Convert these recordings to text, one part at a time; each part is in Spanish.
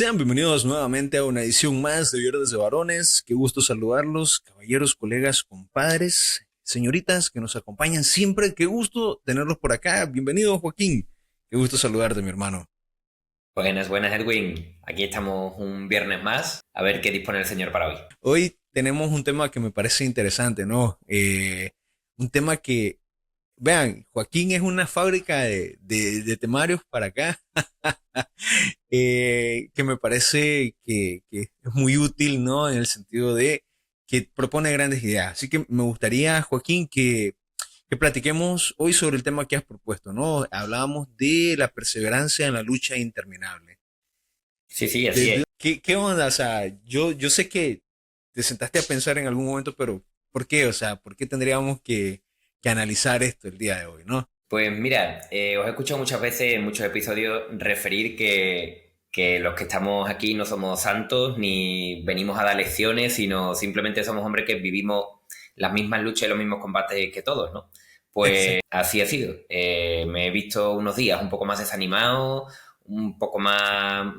Sean bienvenidos nuevamente a una edición más de Viernes de Varones. Qué gusto saludarlos, caballeros, colegas, compadres, señoritas que nos acompañan siempre. Qué gusto tenerlos por acá. Bienvenido, Joaquín. Qué gusto saludarte, mi hermano. Buenas, buenas, Edwin. Aquí estamos un viernes más. A ver qué dispone el señor para hoy. Hoy tenemos un tema que me parece interesante, ¿no? Un tema que, vean, Joaquín es una fábrica de temarios para acá. Que me parece que es muy útil, ¿no? En el sentido de que propone grandes ideas. Así que me gustaría, Joaquín, que platiquemos hoy sobre el tema que has propuesto, ¿no? Hablábamos de la perseverancia en la lucha interminable. Sí, sí, así es. ¿Qué onda? O sea, yo sé que te sentaste a pensar en algún momento, pero ¿por qué? O sea, ¿por qué tendríamos que analizar esto el día de hoy, ¿no? Pues mira, os he escuchado muchas veces en muchos episodios referir que los que estamos aquí no somos santos ni venimos a dar lecciones, sino simplemente somos hombres que vivimos las mismas luchas y los mismos combates que todos, ¿no? Pues Exacto. así ha sido. Me he visto unos días un poco más desanimado, un poco más,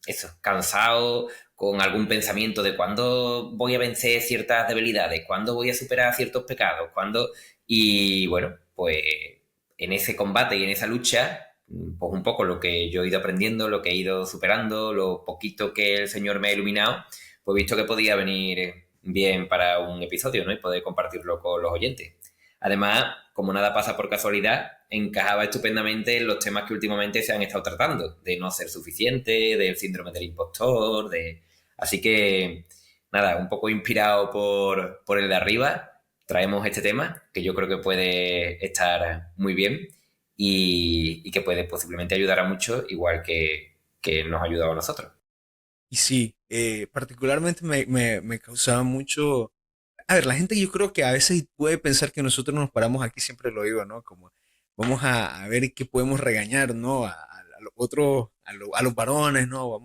eso, cansado, con algún pensamiento de cuándo voy a vencer ciertas debilidades, cuándo voy a superar ciertos pecados, cuándo... Y bueno, pues en ese combate y en esa lucha, pues un poco lo que yo he ido aprendiendo, lo que he ido superando, lo poquito que el Señor me ha iluminado, pues he visto que podía venir bien para un episodio, ¿no? Y poder compartirlo con los oyentes. Además, como nada pasa por casualidad, encajaba estupendamente en los temas que últimamente se han estado tratando, de no ser suficiente, del síndrome del impostor, de... Así que, nada, un poco inspirado por el de arriba, traemos este tema que yo creo que puede estar muy bien y que puede posiblemente ayudar a muchos, igual que nos ha ayudado a nosotros. Y sí, particularmente me causaba mucho. A ver, la gente yo creo que a veces puede pensar que nosotros nos paramos aquí, siempre lo digo, ¿no? Como vamos a ver qué podemos regañar, ¿no? A los otros, a los varones, ¿no?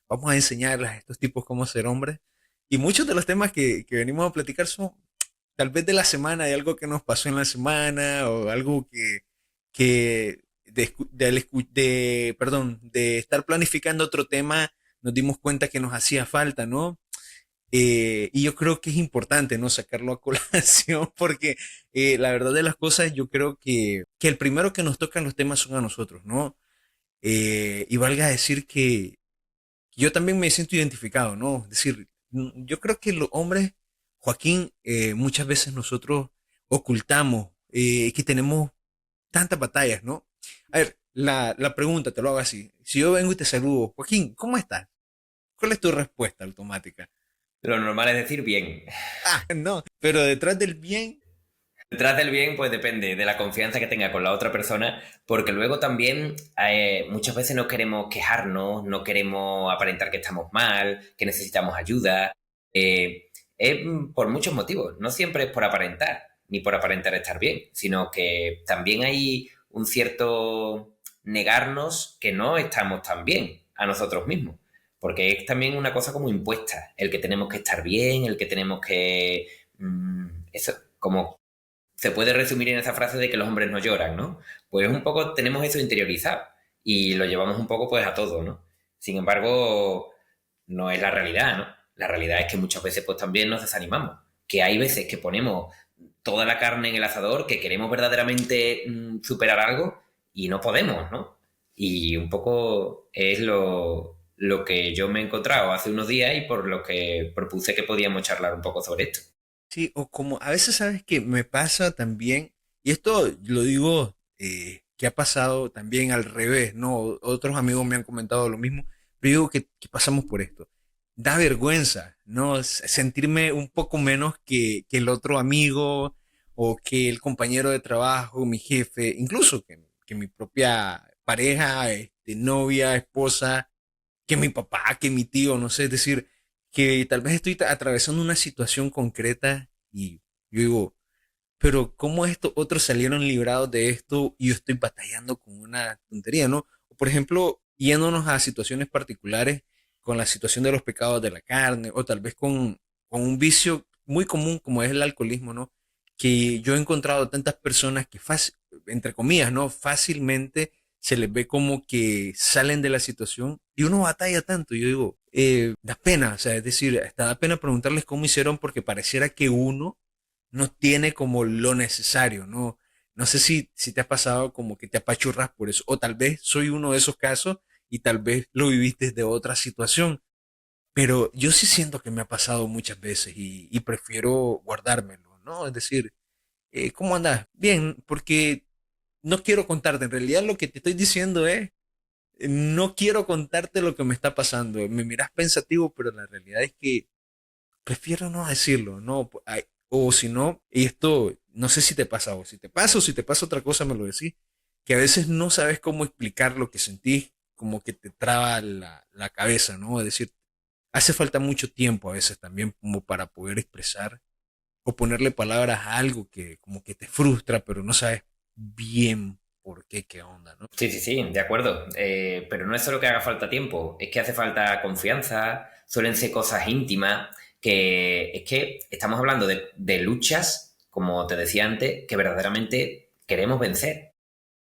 Vamos a enseñarles a estos tipos cómo ser hombres. Y muchos de los temas que venimos a platicar son tal vez de la semana, de algo que nos pasó en la semana o algo que perdón, de estar planificando otro tema, nos dimos cuenta que nos hacía falta, ¿no? Y yo creo que es importante, ¿no? Sacarlo a colación porque la verdad de las cosas, yo creo que el primero que nos tocan los temas son a nosotros, ¿no? Y valga decir que yo también me siento identificado, ¿no? Es decir, yo creo que los hombres, Joaquín, muchas veces nosotros ocultamos que tenemos tantas batallas, ¿no? A ver, la pregunta te lo hago así. Si yo vengo y te saludo, Joaquín, ¿cómo estás? ¿Cuál es tu respuesta automática? Lo normal es decir bien. Ah, no, pero detrás del bien, Detrás del bien, pues depende de la confianza que tenga con la otra persona, porque luego también muchas veces no queremos quejarnos, no queremos aparentar que estamos mal, que necesitamos ayuda. Es por muchos motivos, no siempre es por aparentar, ni por aparentar estar bien, sino que también hay un cierto negarnos que no estamos tan bien a nosotros mismos, porque es también una cosa como impuesta, el que tenemos que estar bien, el que tenemos que... eso, como se puede resumir en esa frase de que los hombres no lloran, ¿no? Pues un poco tenemos eso interiorizado y lo llevamos un poco pues a todo, ¿no? Sin embargo, no es la realidad, ¿no? La realidad es que muchas veces pues también nos desanimamos, que hay veces que ponemos toda la carne en el asador, que queremos verdaderamente superar algo y no podemos, ¿no? Y un poco es lo que yo me he encontrado hace unos días y por lo que propuse que podíamos charlar un poco sobre esto. sí, o como a veces sabes que me pasa también, y esto lo digo que ha pasado también al revés, ¿no? Otros amigos me han comentado lo mismo, pero digo que pasamos por esto. Da vergüenza, ¿no? Sentirme un poco menos que el otro amigo o que el compañero de trabajo, mi jefe, incluso que mi propia pareja, novia, esposa, que mi papá, que mi tío, no sé, es decir, que tal vez estoy atravesando una situación concreta y yo digo, pero ¿cómo estos otros salieron librados de esto y yo estoy batallando con una tontería, ¿no? O por ejemplo, yéndonos a situaciones particulares con la situación de los pecados de la carne o tal vez con un vicio muy común como es el alcoholismo, ¿no? Que yo he encontrado tantas personas que entre comillas, ¿no? Fácilmente se les ve como que salen de la situación y uno batalla tanto. Yo digo, da pena, o sea, es decir, hasta da pena preguntarles cómo hicieron porque pareciera que uno no tiene como lo necesario, ¿no? No sé si te ha pasado como que te apachurras por eso, o tal vez soy uno de esos casos y tal vez lo viviste desde otra situación, pero yo sí siento que me ha pasado muchas veces y prefiero guardármelo, ¿no? Es decir, ¿cómo andas? Bien, porque no quiero contarte, en realidad lo que te estoy diciendo es, no quiero contarte lo que me está pasando, me miras pensativo, pero la realidad es que prefiero no decirlo, no, o si no, y esto, no sé si te pasa o si te pasa o si te pasa otra cosa, me lo decís, que a veces no sabes cómo explicar lo que sentís, como que te traba la cabeza, ¿no? Es decir, hace falta mucho tiempo a veces también como para poder expresar o ponerle palabras a algo que como que te frustra, pero no sabes bien por qué, qué onda, ¿no? Sí, sí, sí, de acuerdo. Pero no es solo que haga falta tiempo, es que hace falta confianza, suelen ser cosas íntimas, que es que estamos hablando de luchas, como te decía antes, que verdaderamente queremos vencer.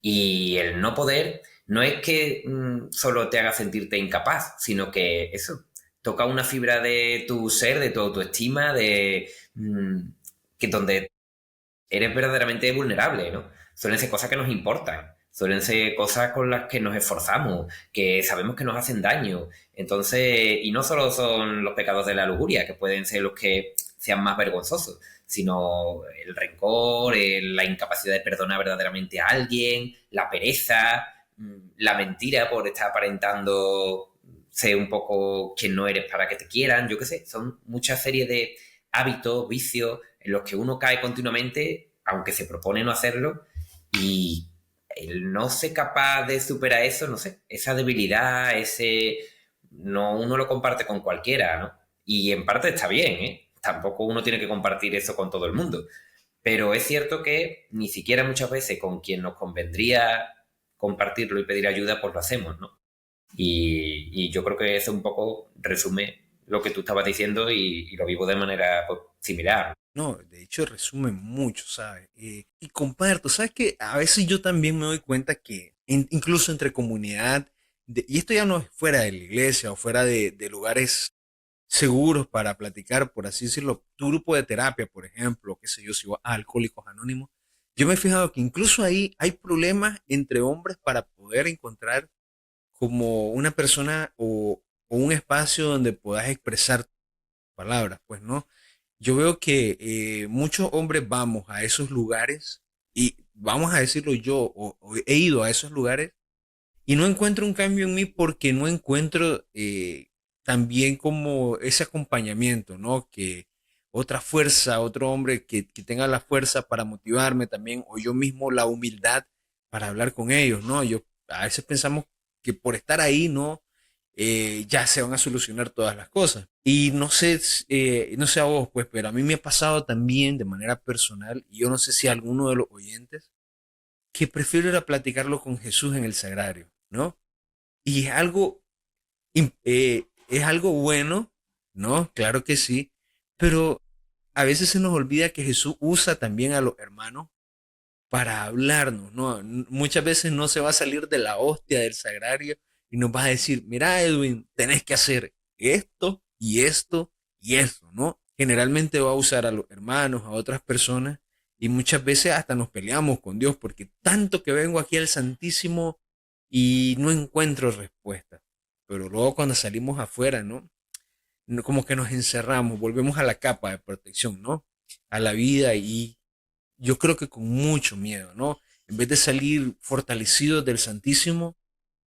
Y el no poder no es que solo te haga sentirte incapaz, sino que eso toca una fibra de tu ser, de tu autoestima, mm, que donde eres verdaderamente vulnerable, ¿no? Suelen ser cosas que nos importan, suelen ser cosas con las que nos esforzamos, que sabemos que nos hacen daño. Entonces, y no solo son los pecados de la lujuria, que pueden ser los que sean más vergonzosos, sino el rencor, la incapacidad de perdonar verdaderamente a alguien, la pereza, la mentira por estar aparentando ser un poco quien no eres para que te quieran, yo qué sé, son muchas series de hábitos, vicios en los que uno cae continuamente, aunque se propone no hacerlo, y el no ser capaz de superar eso, no sé, esa debilidad, ese... No, uno lo comparte con cualquiera, ¿no? Y en parte está bien, ¿eh? Tampoco uno tiene que compartir eso con todo el mundo. Pero es cierto que ni siquiera muchas veces con quien nos convendría compartirlo y pedir ayuda, pues lo hacemos, ¿no? Y yo creo que eso un poco resume lo que tú estabas diciendo y lo vivo de manera pues, similar. No, de hecho resume mucho, ¿sabes? Y comparto, ¿sabes? Que a veces yo también me doy cuenta que incluso entre comunidad, y esto ya no es fuera de la iglesia o fuera de lugares seguros para platicar, por así decirlo, tu grupo de terapia, por ejemplo, qué sé yo, si vas a Alcohólicos Anónimos, yo me he fijado que incluso ahí hay problemas entre hombres para poder encontrar como una persona o un espacio donde puedas expresar palabras, pues no. Yo veo que muchos hombres vamos a esos lugares y vamos a decirlo yo, o he ido a esos lugares y no encuentro un cambio en mí porque no encuentro también como ese acompañamiento, ¿no? Que otra fuerza, otro hombre que tenga la fuerza para motivarme también, o yo mismo la humildad para hablar con ellos, ¿no? Yo a veces pensamos que por estar ahí, ¿no? Ya se van a solucionar todas las cosas. Y no sé, no sé a vos, pues, pero a mí me ha pasado también de manera personal, y yo no sé si a alguno de los oyentes, que prefiero ir a platicarlo con Jesús en el sagrario, ¿no? Y es algo bueno, ¿no? Claro que sí, pero a veces se nos olvida que Jesús usa también a los hermanos para hablarnos, ¿no? Muchas veces no se va a salir de la hostia del sagrario y nos va a decir, mira Edwin, tenés que hacer esto y esto y esto, ¿no? Generalmente va a usar a los hermanos, a otras personas y muchas veces hasta nos peleamos con Dios porque tanto que vengo aquí al Santísimo y no encuentro respuesta. Pero luego cuando salimos afuera, ¿no? Como que nos encerramos, volvemos a la capa de protección, ¿no? A la vida y yo creo que con mucho miedo, ¿no? En vez de salir fortalecidos del Santísimo,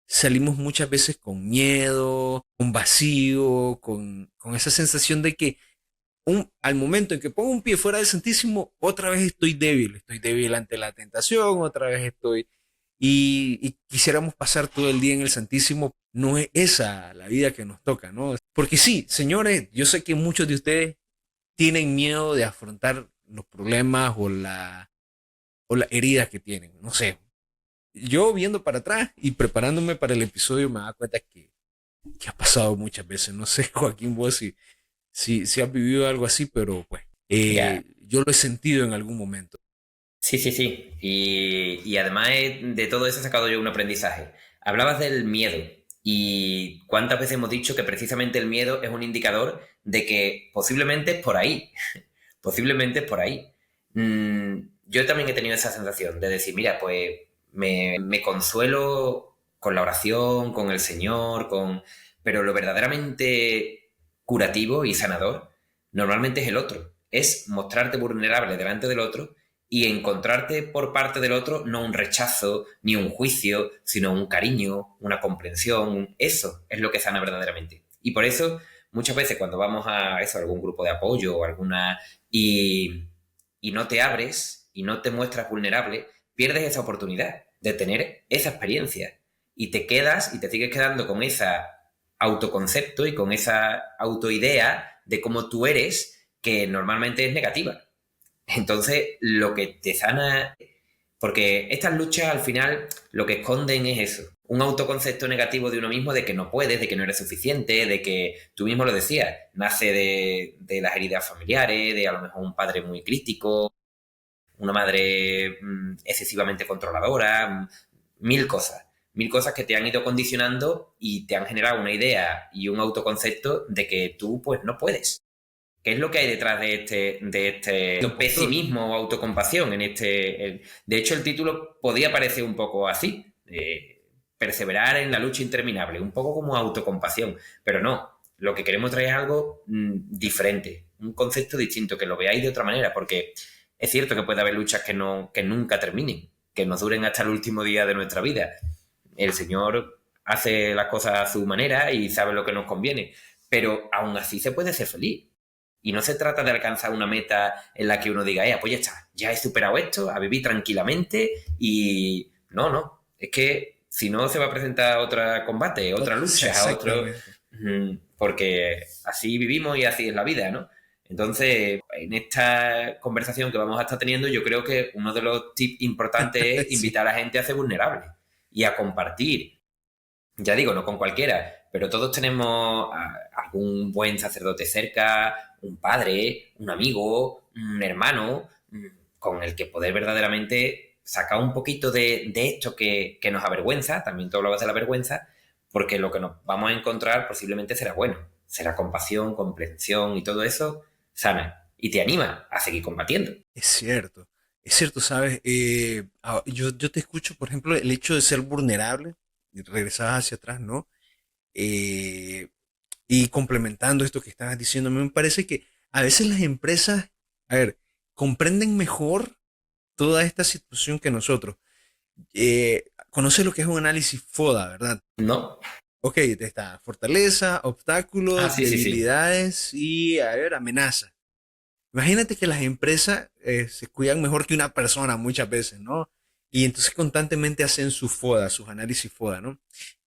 salimos muchas veces con miedo, con vacío, con esa sensación de que al momento en que pongo un pie fuera del Santísimo, otra vez estoy débil ante la tentación, otra vez estoy... Y quisiéramos pasar todo el día en el Santísimo, no es esa la vida que nos toca, ¿no? Porque sí, señores, yo sé que muchos de ustedes tienen miedo de afrontar los problemas o las heridas que tienen. No sé. Yo viendo para atrás y preparándome para el episodio me da cuenta que ha pasado muchas veces. No sé, Joaquín, vos si has vivido algo así, pero pues Ya. yo lo he sentido en algún momento. Sí, sí, sí. Y además de todo eso he sacado yo un aprendizaje. Hablabas del miedo y cuántas veces hemos dicho que precisamente el miedo es un indicador de que posiblemente es por ahí, posiblemente es por ahí. Yo también he tenido esa sensación de decir, mira, pues me consuelo con la oración, con el Señor, pero lo verdaderamente curativo y sanador normalmente es el otro. Es mostrarte vulnerable delante del otro y encontrarte por parte del otro no un rechazo ni un juicio, sino un cariño, una comprensión. Eso es lo que sana verdaderamente. Y por eso, muchas veces cuando vamos a eso, algún grupo de apoyo o alguna y, y no te abres y no te muestras vulnerable, pierdes esa oportunidad de tener esa experiencia y te quedas y te sigues quedando con ese autoconcepto y con esa autoidea de cómo tú eres que normalmente es negativa. Entonces, lo que te sana, porque estas luchas al final lo que esconden es eso, un autoconcepto negativo de uno mismo de que no puedes, de que no eres suficiente, de que tú mismo lo decías, nace de las heridas familiares, de a lo mejor un padre muy crítico, una madre excesivamente controladora, mil cosas que te han ido condicionando y te han generado una idea y un autoconcepto de que tú pues no puedes. ¿Qué es lo que hay detrás de este Impostor. pesimismo o autocompasión? De hecho, el título podía parecer un poco así, perseverar en la lucha interminable, un poco como autocompasión, pero no. Lo que queremos traer es algo diferente, un concepto distinto, que lo veáis de otra manera, porque es cierto que puede haber luchas que nunca terminen, que nos duren hasta el último día de nuestra vida. El Señor hace las cosas a su manera y sabe lo que nos conviene, pero aún así se puede ser feliz. Y no se trata de alcanzar una meta en la que uno diga, pues ya está, ya he superado esto, a vivir tranquilamente y no, no. Es que si no se va a presentar otro combate, otra lucha, otro... Exactamente. Porque así vivimos y así es la vida, ¿no? Entonces, en esta conversación que vamos a estar teniendo, yo creo que uno de los tips importantes es Sí, invitar a la gente a ser vulnerable y a compartir, ya digo, no con cualquiera, pero todos tenemos algún buen sacerdote cerca, un padre, un amigo, un hermano, con el que poder verdaderamente sacar un poquito de esto que nos avergüenza, también tú hablabas de la vergüenza, porque lo que nos vamos a encontrar posiblemente será bueno, será compasión, comprensión y todo eso sana y te anima a seguir combatiendo. es cierto. Es cierto, ¿sabes? Yo te escucho, por ejemplo, el hecho de ser vulnerable, y regresabas hacia atrás, ¿no? Eh, y complementando esto que estabas diciendo, a mí me parece que a veces las empresas, a ver, comprenden mejor toda esta situación que nosotros. Conoces lo que es un análisis FODA, ¿verdad? ¿No? Ok, está fortaleza, Ah, obstáculos, sí, sí, sí. debilidades y, a ver, amenazas. Imagínate que las empresas se cuidan mejor que una persona muchas veces, ¿no? Y entonces constantemente hacen sus FODA, sus análisis FODA, ¿no?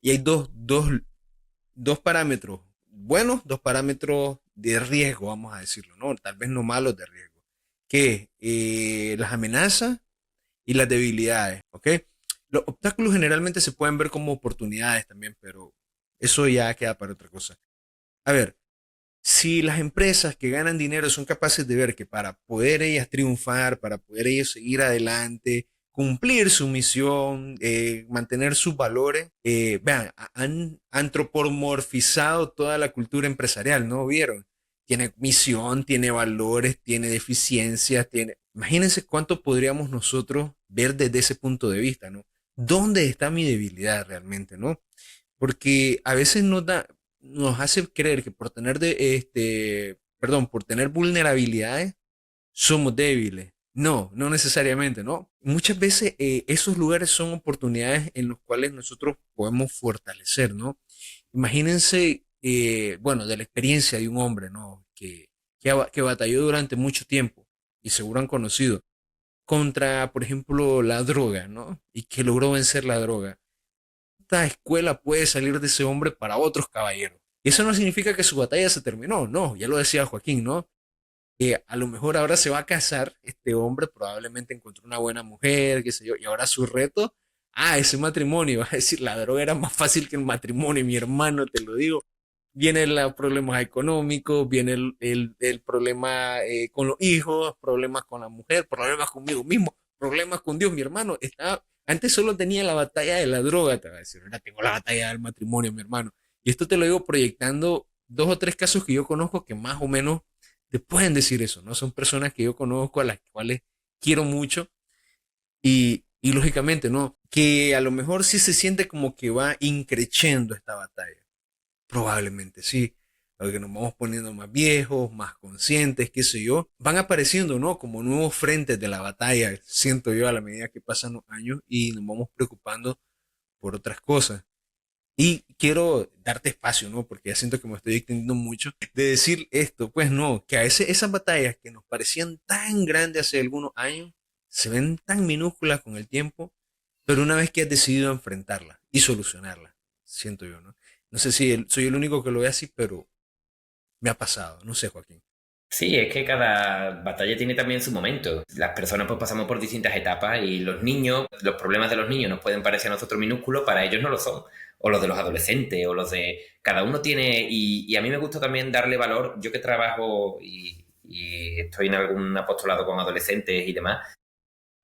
Y hay dos parámetros buenos, dos parámetros de riesgo, vamos a decirlo, ¿no? Tal vez no malos de riesgo, que las amenazas y las debilidades, ¿ok? Los obstáculos generalmente se pueden ver como oportunidades también, pero eso ya queda para otra cosa. A ver, si las empresas que ganan dinero son capaces de ver que para poder ellas triunfar, para poder ellos seguir adelante, cumplir su misión, mantener sus valores, vean, han antropomorfizado toda la cultura empresarial, ¿no vieron? Tiene misión, tiene valores, tiene deficiencias, tiene... Imagínense cuánto podríamos nosotros ver desde ese punto de vista, ¿no? ¿Dónde está mi debilidad realmente, no? Porque a veces nos hace creer que por tener perdón, por tener vulnerabilidades somos débiles. No, no necesariamente, ¿no? Muchas veces esos lugares son oportunidades en los cuales nosotros podemos fortalecer, ¿no? Imagínense, bueno, de la experiencia de un hombre, ¿no? Que batalló durante mucho tiempo y seguro han conocido contra, por ejemplo, la droga, ¿no? Y que logró vencer la droga. Esta escuela puede salir de ese hombre para otros caballeros. Y eso no significa que su batalla se terminó, no, ya lo decía Joaquín, ¿no? Que a lo mejor ahora se va a casar, este hombre probablemente encontró una buena mujer, qué sé yo, y ahora su reto, ese matrimonio, va a decir, la droga era más fácil que el matrimonio, mi hermano, te lo digo. Vienen los problemas económicos, viene el problema con los hijos, problemas con la mujer, problemas conmigo mismo, problemas con Dios, mi hermano. Antes solo tenía la batalla de la droga, te va a decir, ahora tengo la batalla del matrimonio, mi hermano. Y esto te lo digo proyectando dos o tres casos que yo conozco que más o menos te pueden decir eso, ¿no? Son personas que yo conozco, a las cuales quiero mucho y lógicamente, ¿no? Que a lo mejor sí se siente como que va increciendo esta batalla. Probablemente sí. Porque nos vamos poniendo más viejos, más conscientes, qué sé yo. Van apareciendo, ¿no? Como nuevos frentes de la batalla, siento yo, a la medida que pasan los años y nos vamos preocupando por otras cosas. Y quiero darte espacio, ¿no? Porque ya siento que me estoy extendiendo mucho de decir esto. Pues no, que a veces esas batallas que nos parecían tan grandes hace algunos años, se ven tan minúsculas con el tiempo, pero una vez que has decidido enfrentarlas y solucionarlas, siento yo, ¿no? No sé si soy el único que lo ve así, pero me ha pasado. No sé, Joaquín. Sí, es que cada batalla tiene también su momento. Las personas pues pasamos por distintas etapas y los niños, los problemas de los niños nos pueden parecer a nosotros minúsculos, para ellos no lo son. O los de los adolescentes, o los de... Cada uno tiene... Y a mí me gusta también darle valor, yo que trabajo y estoy en algún apostolado con adolescentes y demás,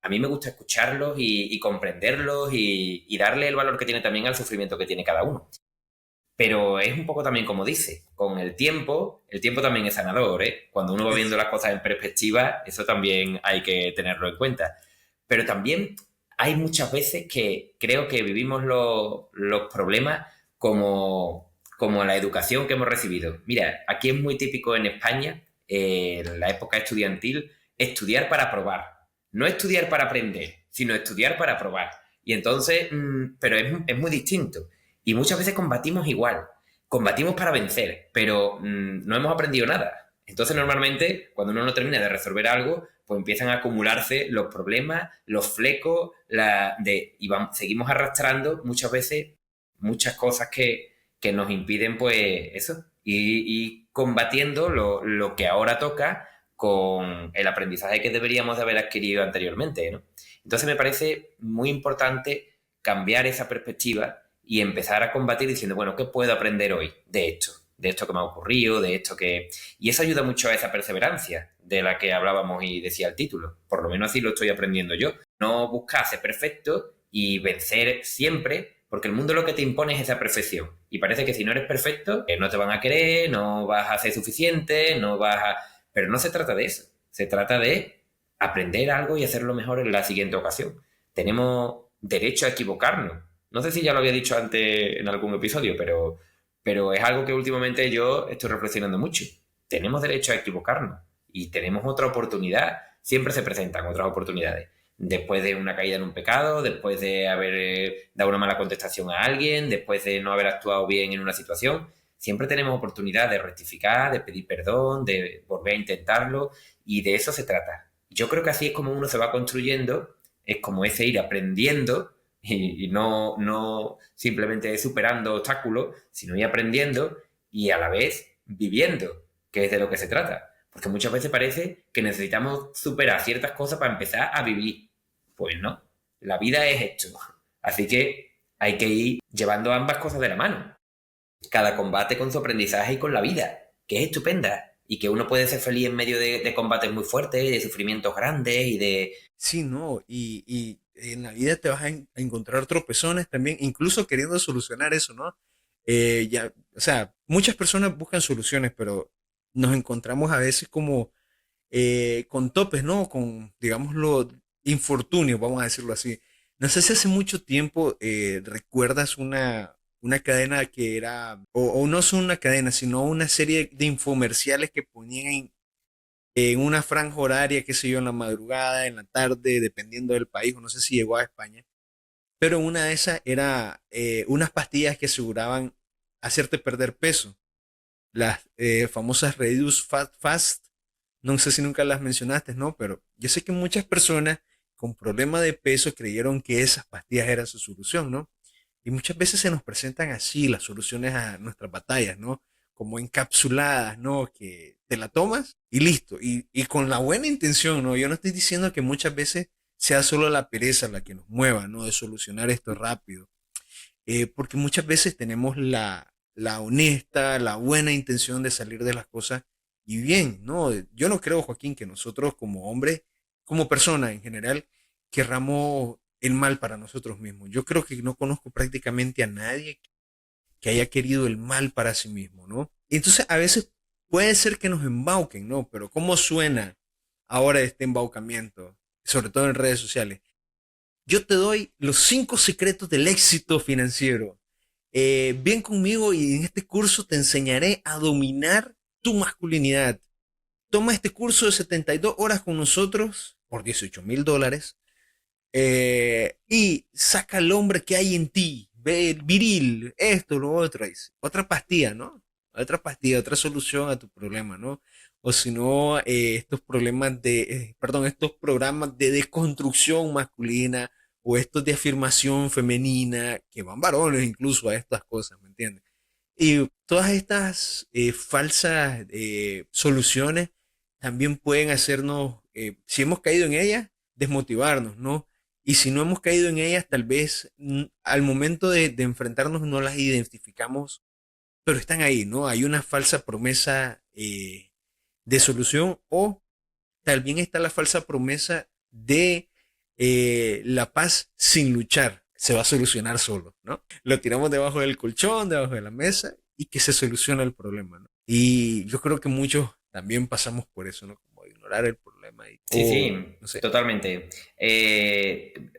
a mí me gusta escucharlos y comprenderlos y darle el valor que tiene también al sufrimiento que tiene cada uno. Pero es un poco también como dice, con el tiempo también es sanador, ¿eh? Cuando uno va viendo las cosas en perspectiva, eso también hay que tenerlo en cuenta. Pero también hay muchas veces que creo que vivimos los problemas como la educación que hemos recibido. Mira, aquí es muy típico en España, en la época estudiantil, estudiar para probar. No estudiar para aprender, sino estudiar para probar. Y entonces, pero es muy distinto. Y muchas veces combatimos igual, combatimos para vencer, pero no hemos aprendido nada. Entonces normalmente cuando uno no termina de resolver algo, pues empiezan a acumularse los problemas, los flecos, seguimos arrastrando muchas veces muchas cosas que nos impiden pues eso, y combatiendo lo que ahora toca con el aprendizaje que deberíamos de haber adquirido anteriormente, ¿no? Entonces me parece muy importante cambiar esa perspectiva y empezar a combatir diciendo, bueno, ¿qué puedo aprender hoy de esto? De esto que me ha ocurrido, de esto que... Y eso ayuda mucho a esa perseverancia de la que hablábamos y decía el título. Por lo menos así lo estoy aprendiendo yo. No buscar ser perfecto y vencer siempre, porque el mundo lo que te impone es esa perfección. Y parece que si no eres perfecto, no te van a querer, no vas a ser suficiente, no vas a... Pero no se trata de eso. Se trata de aprender algo y hacerlo mejor en la siguiente ocasión. Tenemos derecho a equivocarnos. No sé si ya lo había dicho antes en algún episodio, pero es algo que últimamente yo estoy reflexionando mucho. Tenemos derecho a equivocarnos y tenemos otra oportunidad. Siempre se presentan otras oportunidades. Después de una caída en un pecado, después de haber dado una mala contestación a alguien, después de no haber actuado bien en una situación, siempre tenemos oportunidad de rectificar, de pedir perdón, de volver a intentarlo, y de eso se trata. Yo creo que así es como uno se va construyendo, es como ese ir aprendiendo y no simplemente superando obstáculos, sino ir aprendiendo y a la vez viviendo, que es de lo que se trata. Porque muchas veces parece que necesitamos superar ciertas cosas para empezar a vivir. Pues no, la vida es esto. Así que hay que ir llevando ambas cosas de la mano. Cada combate con su aprendizaje y con la vida, que es estupenda. Y que uno puede ser feliz en medio de combates muy fuertes, y de sufrimientos grandes y de... Sí, no, y en la vida te vas a encontrar tropezones también, incluso queriendo solucionar eso, ¿no? Ya, o sea, muchas personas buscan soluciones, pero nos encontramos a veces como con topes, ¿no? Con, digámoslo, infortunios, vamos a decirlo así. No sé si hace mucho tiempo recuerdas una cadena que era, o no es una cadena, sino una serie de infomerciales que ponían en una franja horaria, qué sé yo, en la madrugada, en la tarde, dependiendo del país, o no sé si llegó a España, pero una de esas era unas pastillas que aseguraban hacerte perder peso, las famosas Reduce Fat Fast, no sé si nunca las mencionaste, ¿no? Pero yo sé que muchas personas con problema de peso creyeron que esas pastillas eran su solución, ¿no? Y muchas veces se nos presentan así las soluciones a nuestras batallas, ¿no? Como encapsuladas, ¿no? Que te la tomas y listo. Y con la buena intención, ¿no? Yo no estoy diciendo que muchas veces sea solo la pereza la que nos mueva, ¿no? De solucionar esto rápido. Porque muchas veces tenemos la honesta, la buena intención de salir de las cosas y bien, ¿no? Yo no creo, Joaquín, que nosotros como hombres, como personas en general, querramos el mal para nosotros mismos. Yo creo que no conozco prácticamente a nadie que haya querido el mal para sí mismo, ¿no? Y entonces a veces puede ser que nos embauquen, ¿no? Pero ¿cómo suena ahora este embaucamiento? Sobre todo en redes sociales. Yo te doy los 5 secretos del éxito financiero. Ven conmigo y en este curso te enseñaré a dominar tu masculinidad. Toma este curso de 72 horas con nosotros por $18,000 y saca el hombre que hay en ti. Ve el viril, esto, lo otro. Otra pastilla, ¿no? Otra pastilla, otra solución a tu problema, ¿no? O si no, estos problemas perdón, estos programas de desconstrucción masculina o estos de afirmación femenina, que van varones incluso a estas cosas, ¿me entiendes? Y todas estas falsas soluciones también pueden hacernos, si hemos caído en ellas, desmotivarnos, ¿no? Y si no hemos caído en ellas, tal vez al momento de enfrentarnos no las identificamos, pero están ahí, ¿no? Hay una falsa promesa de solución o también está la falsa promesa de la paz sin luchar. Se va a solucionar solo, ¿no? Lo tiramos debajo del colchón, debajo de la mesa y que se soluciona el problema, ¿no? Y yo creo que muchos también pasamos por eso, ¿no? Como ignorar el problema Sí, o, sí, no sé. totalmente.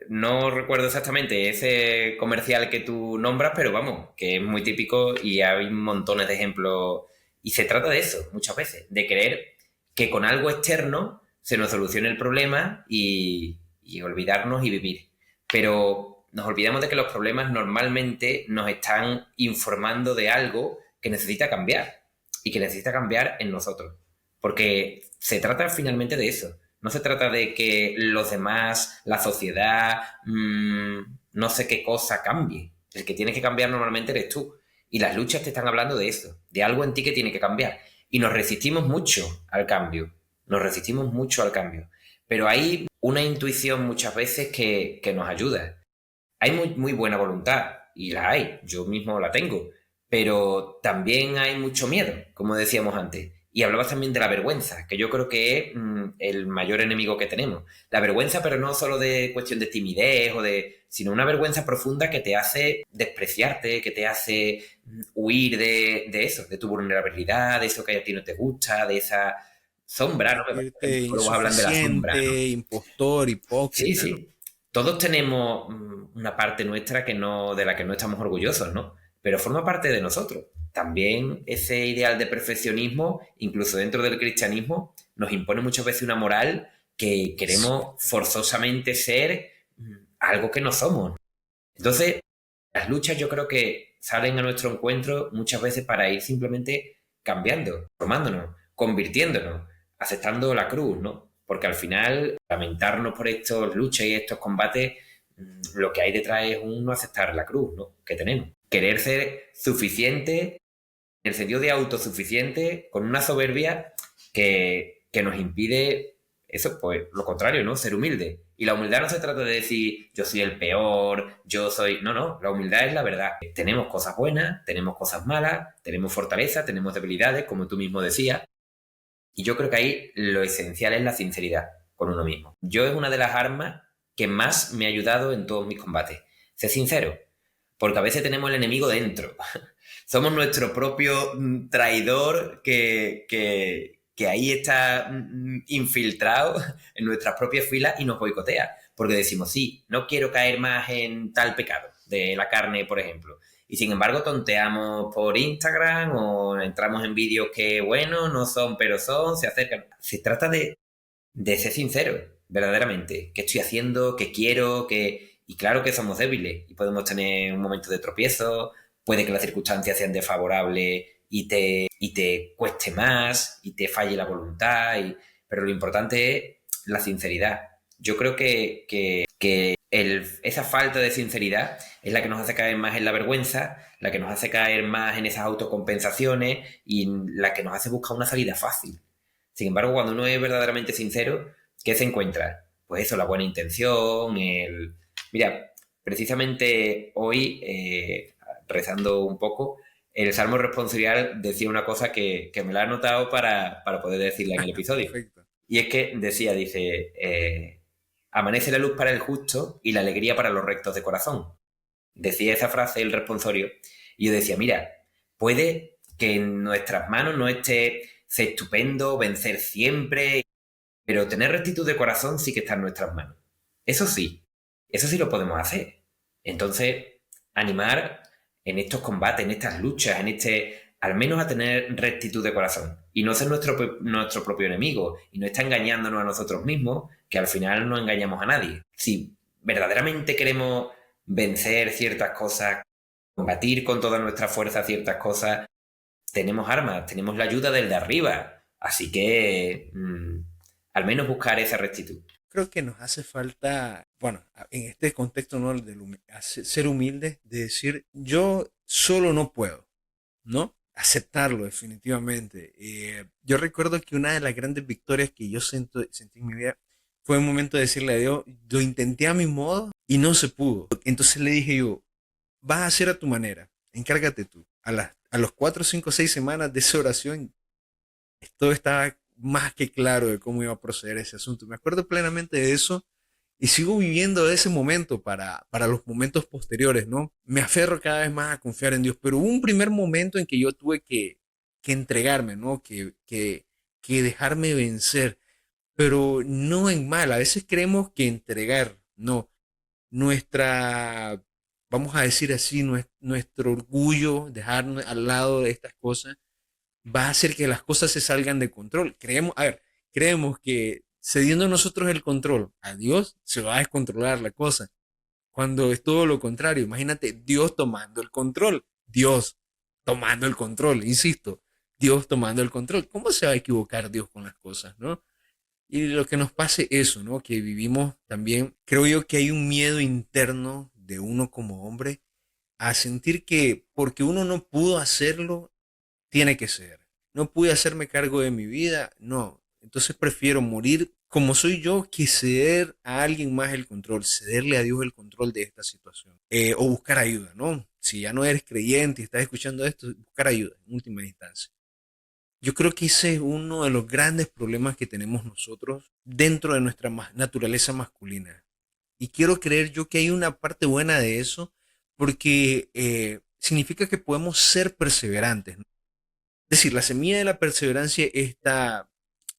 No recuerdo exactamente ese comercial que tú nombras, pero vamos, que es muy típico y hay montones de ejemplos. Y se trata de eso, muchas veces, de querer que con algo externo se nos solucione el problema y olvidarnos y vivir. Pero nos olvidamos de que los problemas normalmente nos están informando de algo que necesita cambiar y que necesita cambiar en nosotros. Porque se trata finalmente de eso. No se trata de que los demás, la sociedad, no sé qué cosa cambie. El que tiene que cambiar normalmente eres tú. Y las luchas te están hablando de eso, de algo en ti que tiene que cambiar. Y nos resistimos mucho al cambio. Nos resistimos mucho al cambio. Pero hay una intuición muchas veces que nos ayuda. Hay muy buena voluntad, y la hay, yo mismo la tengo, pero también hay mucho miedo, como decíamos antes. Y hablabas también de la vergüenza, que yo creo que es el mayor enemigo que tenemos. La vergüenza, pero no solo de cuestión de timidez sino una vergüenza profunda que te hace despreciarte, que te hace huir de eso, de tu vulnerabilidad, de eso que a ti no te gusta, de esa sombra, ¿no? Los Sentirte psicólogos hablan de la sombra, ¿no? insuficiente, impostor, Sí, hipócrita, ¿no? sí. Todos tenemos una parte nuestra de la que no estamos orgullosos, ¿no? Pero forma parte de nosotros. También ese ideal de perfeccionismo, incluso dentro del cristianismo, nos impone muchas veces una moral que queremos forzosamente ser algo que no somos. Entonces, las luchas yo creo que salen a nuestro encuentro muchas veces para ir simplemente cambiando, formándonos, convirtiéndonos, aceptando la cruz, ¿no? Porque al final, lamentarnos por estas luchas y estos combates, lo que hay detrás es un no aceptar la cruz, ¿no? Que tenemos. Querer ser suficiente, en el sentido de autosuficiente, con una soberbia que nos impide eso, pues lo contrario, ¿no? Ser humilde. Y la humildad no se trata de decir yo soy el peor, yo soy... No, no, la humildad es la verdad. Tenemos cosas buenas, tenemos cosas malas, tenemos fortaleza, tenemos debilidades, como tú mismo decías. Y yo creo que ahí lo esencial es la sinceridad con uno mismo. Yo es una de las armas que más me ha ayudado en todos mis combates. Ser sincero, porque a veces tenemos el enemigo dentro. Somos nuestro propio traidor que ahí está infiltrado en nuestras propias filas y nos boicotea. Porque decimos, sí, no quiero caer más en tal pecado, de la carne, por ejemplo. Y sin embargo, tonteamos por Instagram o entramos en vídeos que, bueno, no son, pero son, se acercan. Se trata de ser sincero, verdaderamente. ¿Qué estoy haciendo? ¿Qué quiero? Y claro que somos débiles y podemos tener un momento de tropiezo, puede que las circunstancias sean desfavorables y te cueste más y te falle la voluntad, pero lo importante es la sinceridad. Yo creo que esa falta de sinceridad es la que nos hace caer más en la vergüenza, la que nos hace caer más en esas autocompensaciones y la que nos hace buscar una salida fácil. Sin embargo, cuando uno es verdaderamente sincero, ¿qué se encuentra? Pues eso, la buena intención, Mira, precisamente hoy, rezando un poco, el Salmo responsorial decía una cosa que me la he anotado para poder decirla en el episodio. Perfecto. Y es que decía, dice, amanece la luz para el justo y la alegría para los rectos de corazón. Decía esa frase el responsorio y yo decía, mira, puede que en nuestras manos no esté ser estupendo, vencer siempre, pero tener rectitud de corazón sí que está en nuestras manos. Eso sí lo podemos hacer. Entonces, animar en estos combates, en estas luchas, al menos a tener rectitud de corazón y no ser nuestro propio enemigo y no estar engañándonos a nosotros mismos, que al final no engañamos a nadie. Si verdaderamente queremos vencer ciertas cosas, combatir con toda nuestra fuerza ciertas cosas, tenemos armas, tenemos la ayuda del de arriba. Así que al menos buscar esa rectitud. Creo que nos hace falta, bueno, en este contexto, ¿no? Ser humildes, de decir, yo solo no puedo, ¿no? Aceptarlo definitivamente. Yo recuerdo que una de las grandes victorias que yo sentí en mi vida fue un momento de decirle a Dios, lo intenté a mi modo y no se pudo. Entonces le dije yo, vas a hacer a tu manera, encárgate tú. A los 4, 5, 6 semanas de esa oración, todo estaba más que claro de cómo iba a proceder ese asunto. Me acuerdo plenamente de eso y sigo viviendo ese momento para los momentos posteriores, ¿no? Me aferro cada vez más a confiar en Dios, pero hubo un primer momento en que yo tuve que entregarme, ¿no? Que dejarme vencer, pero no en mal. A veces creemos que entregar, no. Nuestra, vamos a decir así, nuestro orgullo, dejar al lado de estas cosas, va a hacer que las cosas se salgan de control. Creemos, a ver, creemos que cediendo nosotros el control a Dios, se va a descontrolar la cosa. Cuando es todo lo contrario, imagínate Dios tomando el control. Dios tomando el control, insisto, Dios tomando el control. ¿Cómo se va a equivocar Dios con las cosas, no? Y lo que nos pase eso, ¿no? Que vivimos también, creo yo que hay un miedo interno de uno como hombre a sentir que porque uno no pudo hacerlo, tiene que ser. No pude hacerme cargo de mi vida, no. Entonces prefiero morir como soy yo que ceder a alguien más el control, cederle a Dios el control de esta situación. O buscar ayuda, ¿no? Si ya no eres creyente y estás escuchando esto, buscar ayuda en última instancia. Yo creo que ese es uno de los grandes problemas que tenemos nosotros dentro de nuestra naturaleza masculina. Y quiero creer yo que hay una parte buena de eso porque significa que podemos ser perseverantes, ¿no? Es decir, la semilla de la perseverancia es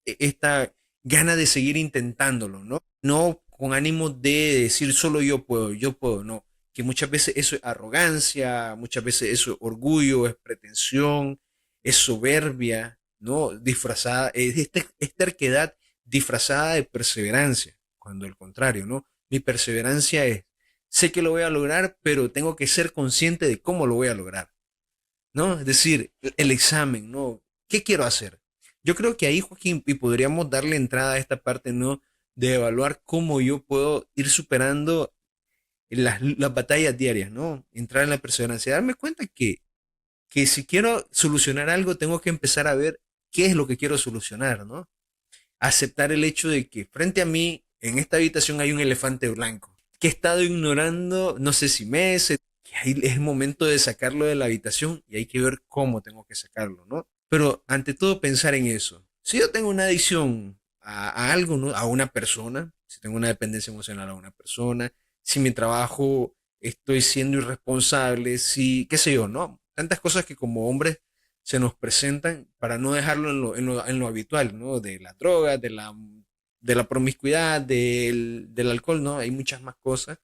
esta gana de seguir intentándolo, ¿no? No con ánimo de decir solo yo puedo, no. Que muchas veces eso es arrogancia, muchas veces eso es orgullo, es pretensión, es soberbia, ¿no? Disfrazada, es terquedad disfrazada de perseverancia, cuando al contrario, ¿no? Mi perseverancia es, sé que lo voy a lograr, pero tengo que ser consciente de cómo lo voy a lograr, ¿no? Es decir, el examen, ¿no? ¿Qué quiero hacer? Yo creo que ahí, Joaquín, y podríamos darle entrada a esta parte, ¿no? De evaluar cómo yo puedo ir superando las batallas diarias, ¿no? Entrar en la perseverancia, darme cuenta que si quiero solucionar algo, tengo que empezar a ver qué es lo que quiero solucionar, ¿no? Aceptar el hecho de que frente a mí, en esta habitación, hay un elefante blanco, que he estado ignorando, no sé si meses, que ahí es el momento de sacarlo de la habitación y hay que ver cómo tengo que sacarlo, ¿no? Pero ante todo pensar en eso. Si yo tengo una adicción a algo, ¿no? A una persona, si tengo una dependencia emocional a una persona, si mi trabajo estoy siendo irresponsable, si, qué sé yo, ¿no? Tantas cosas que como hombres se nos presentan para no dejarlo en lo habitual, ¿no? De la droga, de la promiscuidad, del alcohol, ¿no? Hay muchas más cosas.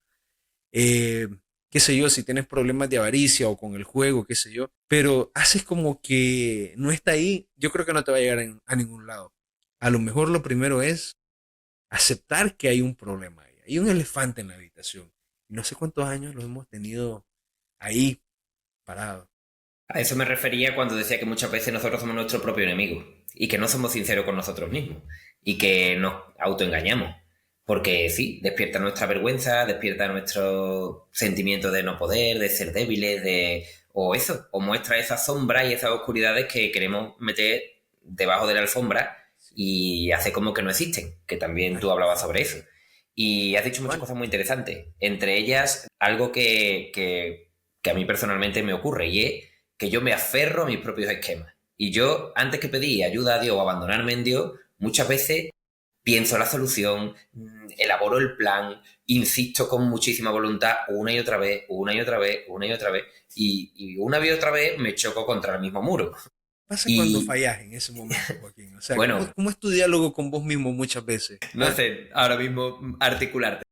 Eh, qué sé yo, si tienes problemas de avaricia o con el juego, qué sé yo, pero haces como que no está ahí, yo creo que no te va a llegar a ningún lado. A lo mejor lo primero es aceptar que hay un problema ahí, hay un elefante en la habitación. Y no sé cuántos años lo hemos tenido ahí parado. A eso me refería cuando decía que muchas veces nosotros somos nuestro propio enemigo y que no somos sinceros con nosotros mismos y que nos autoengañamos. Porque sí, despierta nuestra vergüenza, despierta nuestro sentimiento de no poder, de ser débiles, o muestra esas sombras y esas oscuridades que queremos meter debajo de la alfombra y hace como que no existen, que también tú hablabas sobre eso. Y has dicho muchas cosas muy interesantes, entre ellas algo que a mí personalmente me ocurre y es que yo me aferro a mis propios esquemas. Y yo, antes que pedir ayuda a Dios o abandonarme en Dios, muchas veces pienso la solución, elaboro el plan, insisto con muchísima voluntad una y otra vez, una y otra vez, una y otra vez, y una y otra vez me choco contra el mismo muro. Pasa cuando Y fallas en ese momento, Joaquín. O sea, bueno, cómo es tu diálogo con vos mismo muchas veces? no ¿Ah? sé, ahora mismo articularte.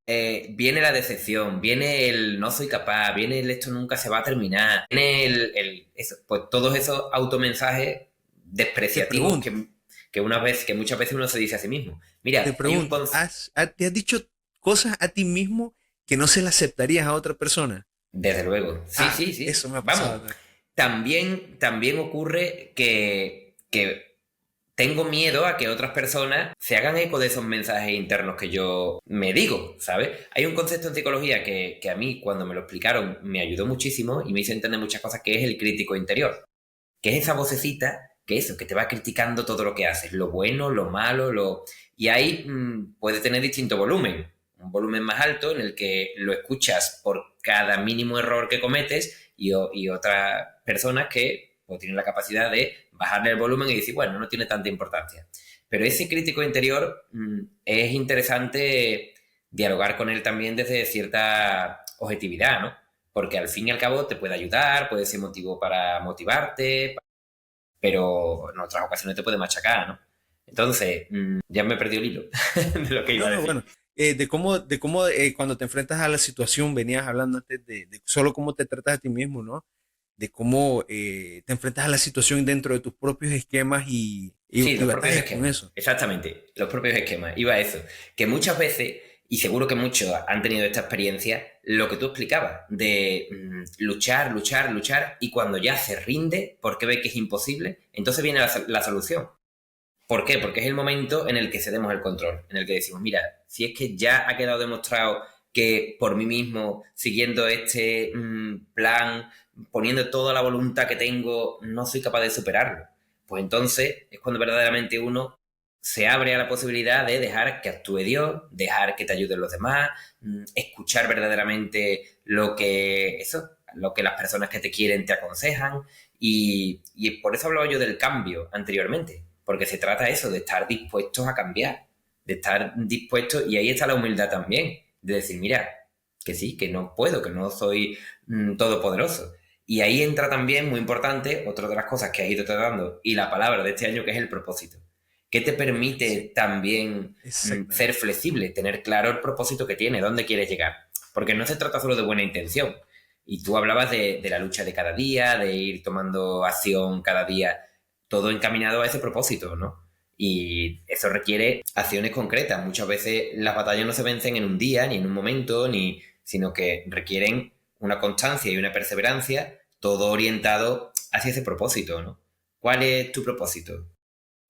Viene la decepción, viene el no soy capaz, viene el esto nunca se va a terminar, viene eso, pues todos esos automensajes Te despreciativos pregunto, que muchas veces uno se dice a sí mismo. Mira, te hay un pregunto, ¿te has dicho cosas a ti mismo que no se las aceptarías a otra persona? desde luego, sí, Ah, sí, sí, eso me ha vamos. pasado también. También ocurre que tengo miedo a que otras personas se hagan eco de esos mensajes internos que yo me digo, ¿sabes? Hay un concepto en psicología que a mí, cuando me lo explicaron, me ayudó muchísimo y me hizo entender muchas cosas, que es el crítico interior, que es esa vocecita que te va criticando todo lo que haces, lo bueno, lo malo, y ahí puede tener distinto volumen. Un volumen más alto en el que lo escuchas por cada mínimo error que cometes y otras personas que pues, tienen la capacidad de bajarle el volumen y decir, bueno, no tiene tanta importancia. Pero ese crítico interior es interesante dialogar con él también desde cierta objetividad, ¿no? Porque al fin y al cabo te puede ayudar, puede ser motivo para motivarte, pero en otras ocasiones te puede machacar, ¿no? Entonces, ya me perdí el hilo de lo que iba No, a no, decir. bueno, de cómo cuando te enfrentas a la situación, venías hablando antes de solo cómo te tratas a ti mismo, ¿no? De cómo te enfrentas a la situación dentro de tus propios esquemas Sí, y los propios batallas con esquemas, eso. exactamente, los propios esquemas, iba a eso, que muchas veces, y seguro que muchos han tenido esta experiencia, lo que tú explicabas, de luchar, luchar, luchar, y cuando ya se rinde, porque ve que es imposible, entonces viene la solución. ¿Por qué? Porque es el momento en el que cedemos el control, en el que decimos, mira, si es que ya ha quedado demostrado que por mí mismo, siguiendo este plan, poniendo toda la voluntad que tengo, no soy capaz de superarlo, pues entonces es cuando verdaderamente uno se abre a la posibilidad de dejar que actúe Dios, dejar que te ayuden los demás, escuchar verdaderamente lo que las personas que te quieren te aconsejan, y por eso hablaba yo del cambio anteriormente, porque se trata eso, de estar dispuestos a cambiar, de estar dispuestos, y ahí está la humildad también, de decir, mira, que sí, que no puedo, que no soy todopoderoso. Y ahí entra también, muy importante, otra de las cosas que has ido tratando, y la palabra de este año, que es el propósito. ¿Qué te Sí, permite también ser exactamente. flexible, tener claro el propósito que tiene, dónde quieres llegar? Porque no se trata solo de buena intención. Y tú hablabas de la lucha de cada día, de ir tomando acción cada día, todo encaminado a ese propósito, ¿no? Y eso requiere acciones concretas. Muchas veces las batallas no se vencen en un día, ni en un momento, sino que requieren una constancia y una perseverancia, todo orientado hacia ese propósito, ¿no? ¿Cuál es tu propósito?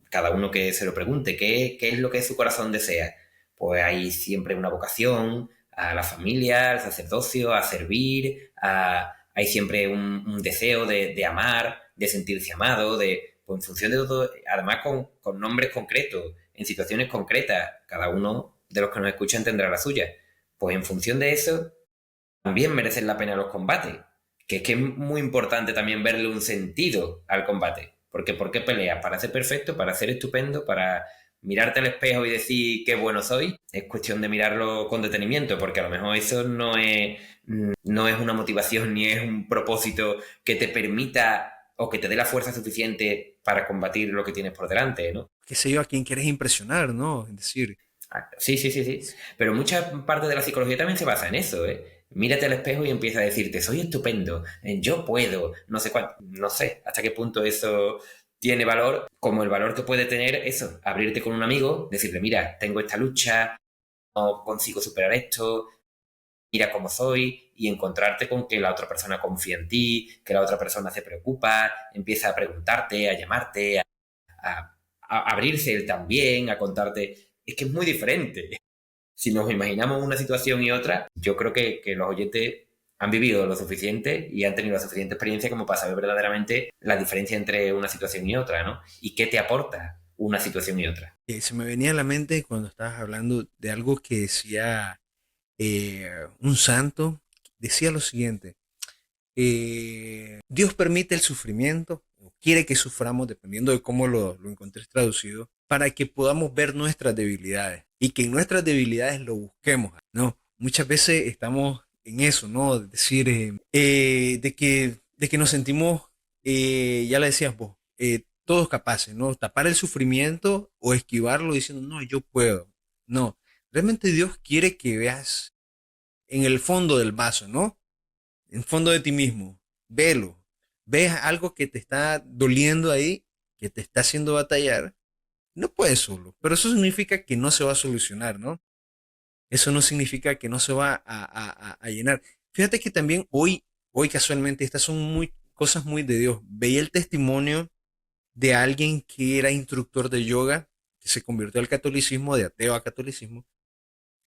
Cada uno que se lo pregunte, ¿qué es lo que su corazón desea? Pues hay siempre una vocación a la familia, al sacerdocio, a servir, hay siempre un deseo de amar, de sentirse amado, pues en función de todo, además con nombres concretos, en situaciones concretas, cada uno de los que nos escuchan tendrá la suya. Pues en función de eso, también merecen la pena los combates. Que es muy importante también verle un sentido al combate. Porque ¿por qué peleas? ¿Para ser perfecto? ¿Para ser estupendo? ¿Para mirarte al espejo y decir qué bueno soy? Es cuestión de mirarlo con detenimiento, porque a lo mejor eso no es una motivación ni es un propósito que te permita o que te dé la fuerza suficiente para combatir lo que tienes por delante, ¿no? Qué sé yo, a quién quieres impresionar, ¿no? Es decir, Sí, sí, sí, sí. Pero mucha parte de la psicología también se basa en eso, ¿eh? Mírate al espejo y empieza a decirte, soy estupendo, yo puedo, no sé cuánto, no sé hasta qué punto eso tiene valor, como el valor que puede tener eso, abrirte con un amigo, decirle, mira, tengo esta lucha, no consigo superar esto, mira cómo soy, y encontrarte con que la otra persona confía en ti, que la otra persona se preocupa, empieza a preguntarte, a llamarte, a abrirse él también, a contarte. Es que es muy diferente. Si nos imaginamos una situación y otra, yo creo que los oyentes han vivido lo suficiente y han tenido la suficiente experiencia como para saber verdaderamente la diferencia entre una situación y otra, ¿no? Y qué te aporta una situación y otra. se me venía a la mente cuando estabas hablando de algo que decía un santo, decía lo siguiente, Dios permite el sufrimiento, o quiere que suframos, dependiendo de cómo lo encontres traducido, para que podamos ver nuestras debilidades y que en nuestras debilidades lo busquemos, ¿no? Muchas veces estamos en eso, ¿no? Es decir, de que nos sentimos, ya lo decías vos, todos capaces, ¿no? Tapar el sufrimiento o esquivarlo diciendo, no, yo puedo. No, realmente Dios quiere que veas en el fondo del vaso, ¿no? En el fondo de ti mismo. Velo. Ves algo que te está doliendo ahí, que te está haciendo batallar. No puedes solo, pero eso significa que no se va a solucionar, ¿no? Eso no significa que no se va a llenar. Fíjate que también hoy casualmente, estas son cosas muy de Dios. Veía el testimonio de alguien que era instructor de yoga, que se convirtió al catolicismo, de ateo a catolicismo,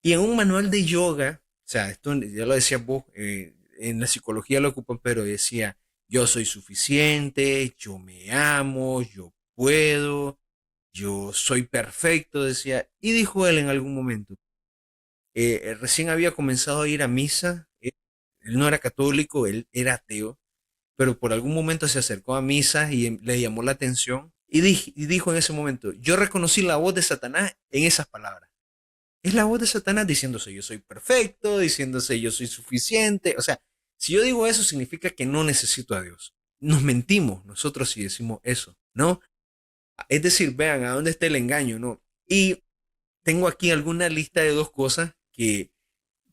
y en un manual de yoga, o sea, esto ya lo decías vos, en la psicología lo ocupan, pero decía, yo soy suficiente, yo me amo, yo puedo, yo soy perfecto, decía, y dijo él en algún momento, recién había comenzado a ir a misa, él no era católico, él era ateo, pero por algún momento se acercó a misa y le llamó la atención y dijo en ese momento, yo reconocí la voz de Satanás en esas palabras. Es la voz de Satanás diciéndose yo soy perfecto, diciéndose yo soy suficiente. O sea, si yo digo eso significa que no necesito a Dios. Nos mentimos nosotros si decimos eso, ¿no? Es decir, vean a dónde está el engaño, ¿no? Y tengo aquí alguna lista de dos cosas que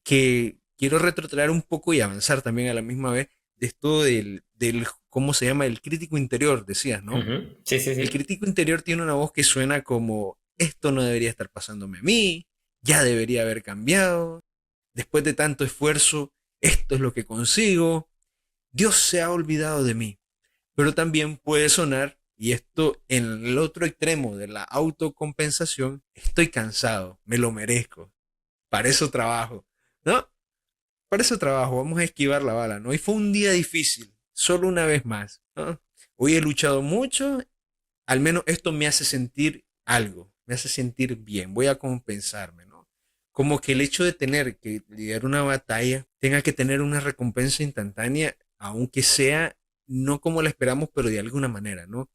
quiero retrotraer un poco y avanzar también a la misma vez de esto ¿cómo se llama? El crítico interior, decías, ¿no? Ujú. Sí, sí, El sí. crítico interior tiene una voz que suena como, esto no debería estar pasándome a mí, ya debería haber cambiado, después de tanto esfuerzo, esto es lo que consigo, Dios se ha olvidado de mí. Pero también puede sonar, y esto en el otro extremo de la autocompensación, estoy cansado, me lo merezco, para eso trabajo, ¿no? Para eso trabajo, vamos a esquivar la bala, ¿no? Y fue un día difícil, solo una vez más, ¿no? Hoy he luchado mucho, al menos esto me hace sentir algo, me hace sentir bien, voy a compensarme, ¿no? Como que el hecho de tener que lidiar una batalla tenga que tener una recompensa instantánea, aunque sea no como la esperamos, pero de alguna manera, ¿no?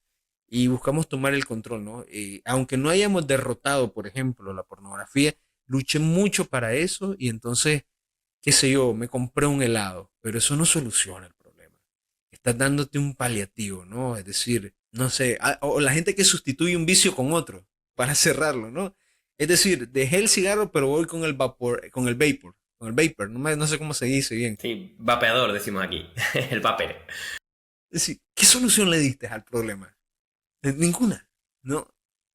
Y buscamos tomar el control, ¿no? Aunque no hayamos derrotado, por ejemplo, la pornografía, luché mucho para eso y entonces, qué sé yo, me compré un helado, pero eso no soluciona el problema. Estás dándote un paliativo, ¿no? Es decir, no sé, o la gente que sustituye un vicio con otro para cerrarlo, ¿no? Es decir, dejé el cigarro, pero voy con el vapor, con el vapor, no sé cómo se dice bien. Sí, vapeador, decimos aquí. El vapor. Es decir, ¿qué solución le diste al problema? Ninguna, ¿no?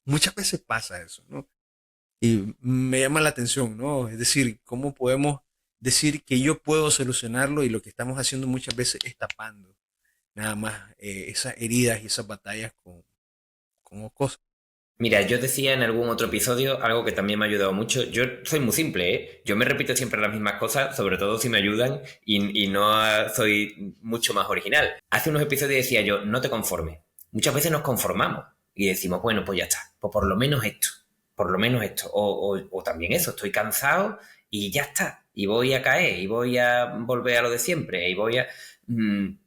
Muchas veces pasa eso, ¿no? Y me llama la atención, ¿no? Es decir, ¿cómo podemos decir que yo puedo solucionarlo y lo que estamos haciendo muchas veces es tapando nada más esas heridas y esas batallas con cosas? Mira, yo decía en algún otro episodio algo que también me ha ayudado mucho. Yo soy muy simple, ¿eh? Yo me repito siempre las mismas cosas, sobre todo si me ayudan y no soy mucho más original. Hace unos episodios decía yo, no te conformes. Muchas veces nos conformamos y decimos, bueno, pues ya está, pues por lo menos esto. O también eso, estoy cansado y ya está. Y voy a caer y voy a volver a lo de siempre y voy a...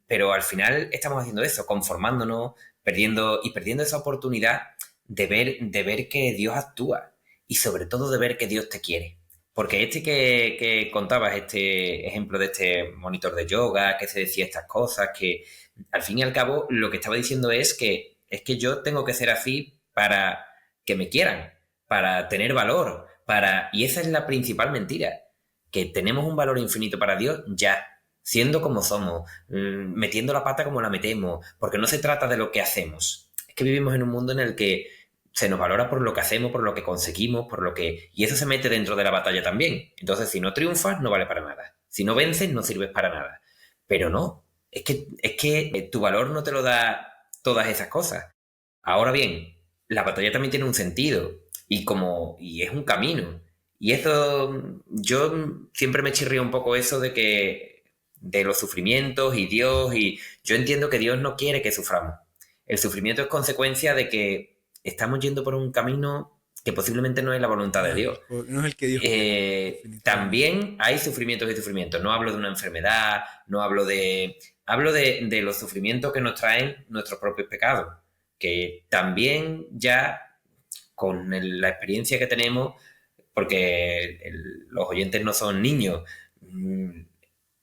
pero al final estamos haciendo eso, conformándonos, perdiendo esa oportunidad de ver que Dios actúa y sobre todo de ver que Dios te quiere. Porque que contabas, este ejemplo de este monitor de yoga, que se decía estas cosas, que al fin y al cabo lo que estaba diciendo es que yo tengo que ser así para que me quieran, para tener valor, para... Y esa es la principal mentira, que tenemos un valor infinito para Dios ya, siendo como somos, metiendo la pata como la metemos, porque no se trata de lo que hacemos. Es que vivimos en un mundo en el que se nos valora por lo que hacemos, por lo que conseguimos, por lo que... Y eso se mete dentro de la batalla también. Entonces, si no triunfas, no vale para nada. Si no vences, no sirves para nada. Pero no, es que tu valor no te lo da todas esas cosas. Ahora bien, la batalla también tiene un sentido y es un camino. Y eso, yo siempre me chirría un poco eso de que de los sufrimientos y Dios y yo entiendo que Dios no quiere que suframos. El sufrimiento es consecuencia de que estamos yendo por un camino que posiblemente no es la voluntad de Dios. No es el que Dios quiere, definitivamente. También hay sufrimientos y sufrimientos. No hablo de una enfermedad, no hablo de... Hablo de los sufrimientos que nos traen nuestros propios pecados, que también ya la experiencia que tenemos, porque los oyentes no son niños,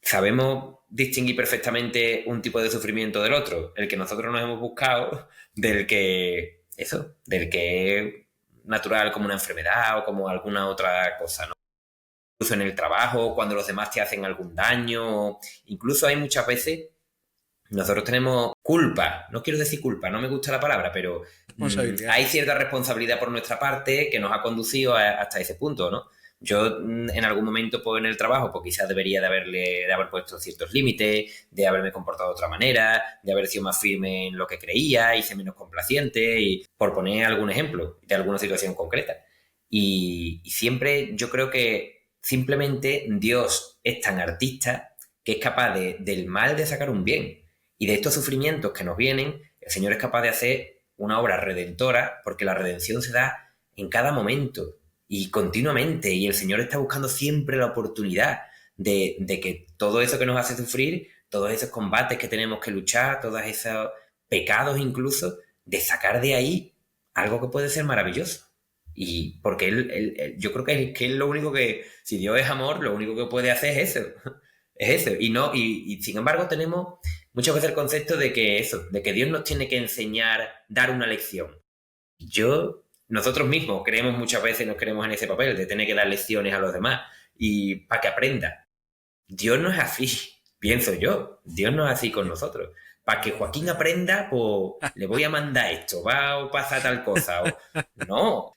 sabemos distinguir perfectamente un tipo de sufrimiento del otro, el que nosotros nos hemos buscado, del que es natural como una enfermedad o como alguna otra cosa, ¿no? Incluso en el trabajo, cuando los demás te hacen algún daño, incluso hay muchas veces, nosotros tenemos culpa, no quiero decir culpa, no me gusta la palabra, pero Responsabilidad. hay cierta responsabilidad por nuestra parte que nos ha conducido hasta ese punto, ¿no? Yo en algún momento pues, en el trabajo, pues quizás debería de haber puesto ciertos límites, de haberme comportado de otra manera, de haber sido más firme en lo que creía y ser menos complaciente, y por poner algún ejemplo de alguna situación concreta. Y siempre yo creo que simplemente Dios es tan artista que es capaz del mal de sacar un bien. Y de estos sufrimientos que nos vienen, el Señor es capaz de hacer una obra redentora, porque la redención se da en cada momento y continuamente, y el Señor está buscando siempre la oportunidad de que todo eso que nos hace sufrir, todos esos combates que tenemos que luchar, todos esos pecados incluso, de sacar de ahí algo que puede ser maravilloso. Y porque yo creo que él lo único que, si Dios es amor, lo único que puede hacer es eso. Es eso. Y no, y sin embargo tenemos muchas veces el concepto de que eso, de que Dios nos tiene que enseñar, dar una lección. Nosotros mismos creemos muchas veces, nos creemos en ese papel de tener que dar lecciones a los demás y para que aprenda. Dios no es así, pienso yo. Dios no es así con nosotros. Para que Joaquín aprenda, pues le voy a mandar esto, va a pasar tal cosa. No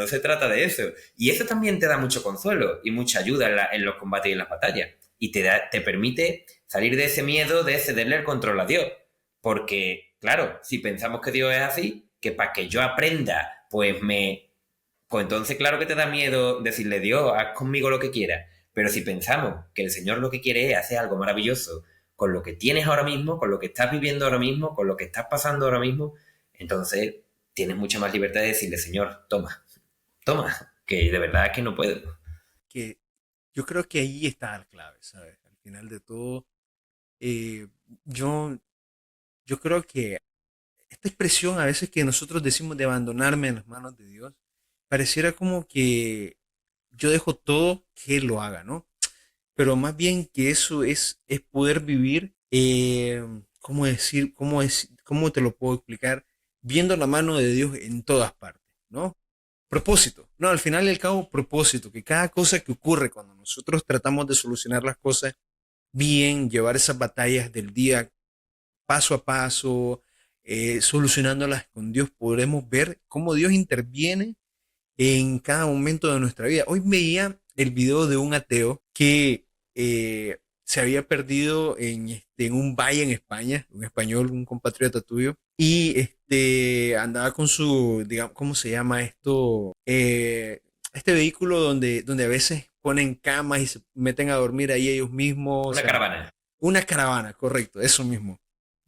se trata de eso. Y eso también te da mucho consuelo y mucha ayuda en los combates y en las batallas. Y te permite salir de ese miedo de cederle el control a Dios. Porque, claro, si pensamos que Dios es así, que para que yo aprenda, pues entonces claro que te da miedo decirle, Dios, haz conmigo lo que quieras. Pero si pensamos que el Señor lo que quiere es hacer algo maravilloso con lo que tienes ahora mismo, con lo que estás viviendo ahora mismo, con lo que estás pasando ahora mismo, entonces tienes mucha más libertad de decirle, Señor, toma, que de verdad es que no puedo. Que yo creo que ahí está la clave, ¿sabes? Al final de todo, eh, yo, yo creo que esta expresión a veces que nosotros decimos de abandonarme en las manos de Dios, pareciera como que yo dejo todo que Él lo haga, ¿no? Pero más bien que eso es poder vivir, ¿cómo decir, cómo te lo puedo explicar? Viendo la mano de Dios en todas partes, ¿no? Propósito, no, al final y al cabo, propósito, que cada cosa que ocurre cuando nosotros tratamos de solucionar las cosas bien, llevar esas batallas del día paso a paso, solucionándolas con Dios, podremos ver cómo Dios interviene en cada momento de nuestra vida. Hoy veía el video de un ateo que se había perdido en un valle en España, un español, un compatriota tuyo, y andaba con su, digamos, ¿cómo se llama esto? Este vehículo donde a veces ponen camas y se meten a dormir ahí ellos mismos, o Una sea, caravana. una caravana, correcto, eso mismo.